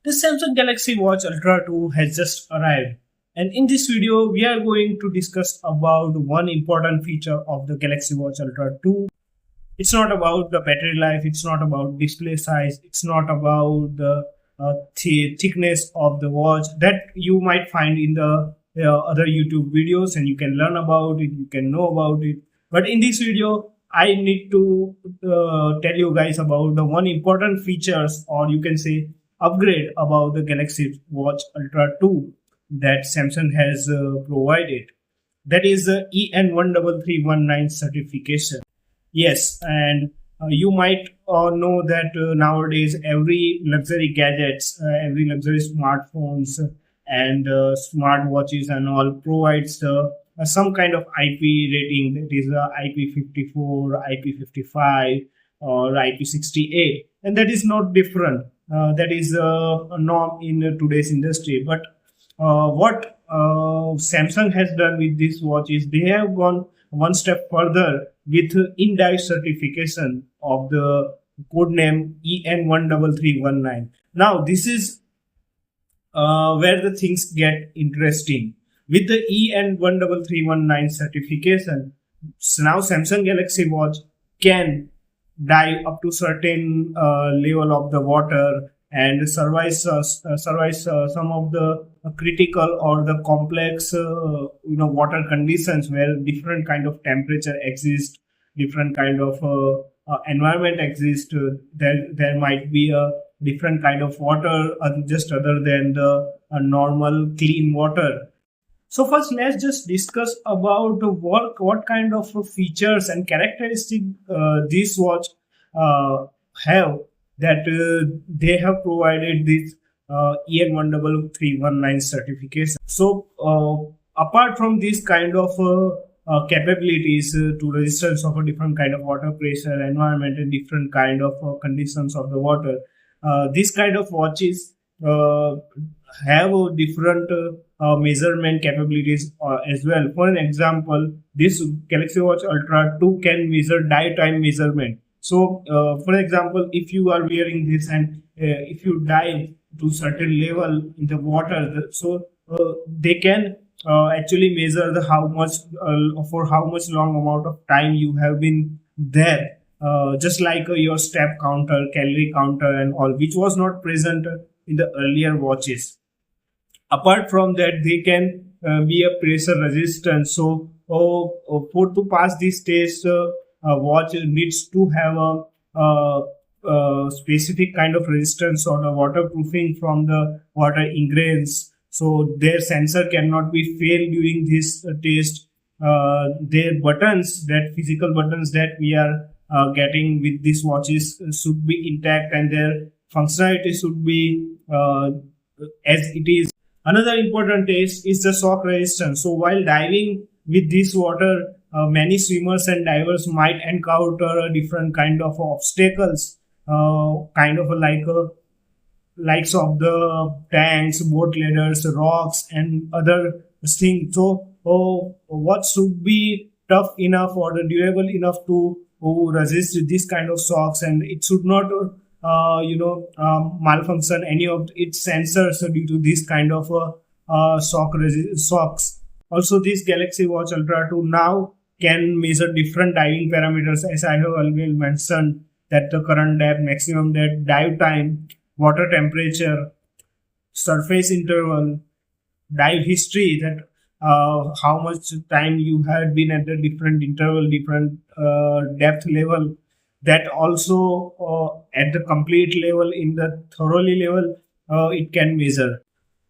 The Samsung Galaxy Watch Ultra 2 has just arrived, and in this video we are going to discuss about one important feature of the Galaxy Watch Ultra 2. It's not about the battery life, it's not about display size, it's not about the thickness of the watch that you might find in the other YouTube videos, and you can learn about it, you can know about it. But in this video, I need to tell you guys about the one important features, or you can say upgrade about the Galaxy Watch Ultra 2 that Samsung has provided. That is the EN13319 certification. Yes, and you might know that nowadays every luxury gadgets, every luxury smartphones and smart watches and all provides some kind of IP rating, that is IP54, IP55 or IP68, and that is not different. That is a norm in today's industry. But what Samsung has done with this watch is they have gone one step further with in-dive certification of the code name EN13319. Now, this is where the things get interesting. With the EN13319 certification, now Samsung Galaxy Watch can dive up to certain level of the water and survive some of the critical or the complex water conditions where different kind of temperature exists, different kind of environment exists. There might be a different kind of water just other than the normal clean water. So first, let's just discuss about what kind of features and characteristics this watch have that they have provided this EN13319 certification. So apart from this kind of capabilities to resistance of a different kind of water pressure, environment, and different kind of conditions of the water, this kind of watches have a different measurement capabilities as well. For an example, this Galaxy Watch Ultra 2 can measure dive time measurement. So, for example, if you are wearing this and if you dive to certain level in the water, so they can actually measure the how much for how much long amount of time you have been there. Just like your step counter, calorie counter, and all, which was not present in the earlier watches. Apart from that, they can be a pressure resistant. So for to pass this test, watch needs to have a specific kind of resistance or a waterproofing from the water ingredients. So their sensor cannot be failed during this test. Their buttons, that physical buttons that we are getting with these watches, should be intact, and their functionality should be as it is. Another important test is the shock resistance. So while diving with this water, many swimmers and divers might encounter a different kind of obstacles, kind of like likes of the tanks, boat ladders, rocks, and other things. So what should be tough enough or durable enough to resist this kind of shocks, and it should not malfunction any of its sensors due to this kind of shocks. Also, this Galaxy Watch Ultra 2 now can measure different diving parameters, as I have already mentioned, that the current depth, maximum depth, dive time, water temperature, surface interval, dive history, that how much time you had been at the different interval, different depth level. That also at the complete level, in the thoroughly level, it can measure.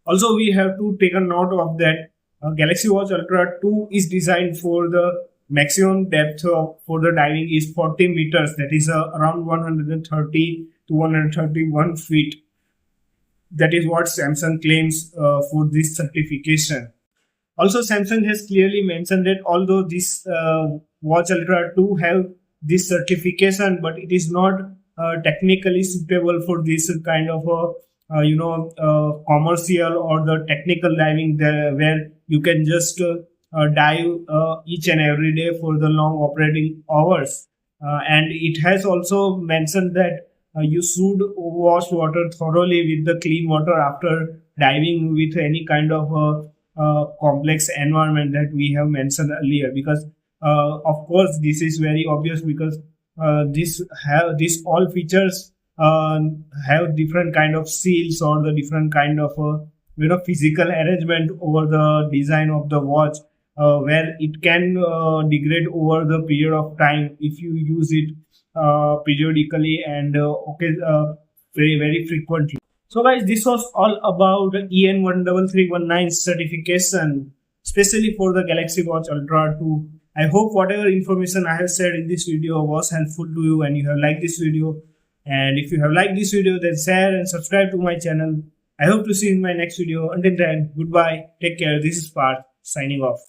Also, we have to take a note of that Galaxy Watch Ultra 2 is designed for the maximum depth for the diving is 40 meters, that is around 130 to 131 feet. That is what Samsung claims for this certification. Also, Samsung has clearly mentioned that although this Watch Ultra 2 have this certification, but it is not technically suitable for this kind of commercial or the technical diving there, where you can just dive each and every day for the long operating hours. And it has also mentioned that you should wash water thoroughly with the clean water after diving with any kind of complex environment that we have mentioned earlier. Because of course this is very obvious, because this all features have different kind of seals or the different kind of physical arrangement over the design of the watch, where it can degrade over the period of time if you use it periodically and very very frequently. So guys, this was all about EN13319 certification, especially for the Galaxy Watch Ultra 2. I hope whatever information I have said in this video was helpful to you and you have liked this video. And if you have liked this video, then share and subscribe to my channel. I hope to see you in my next video. Until then, goodbye, take care. This is Parth signing off.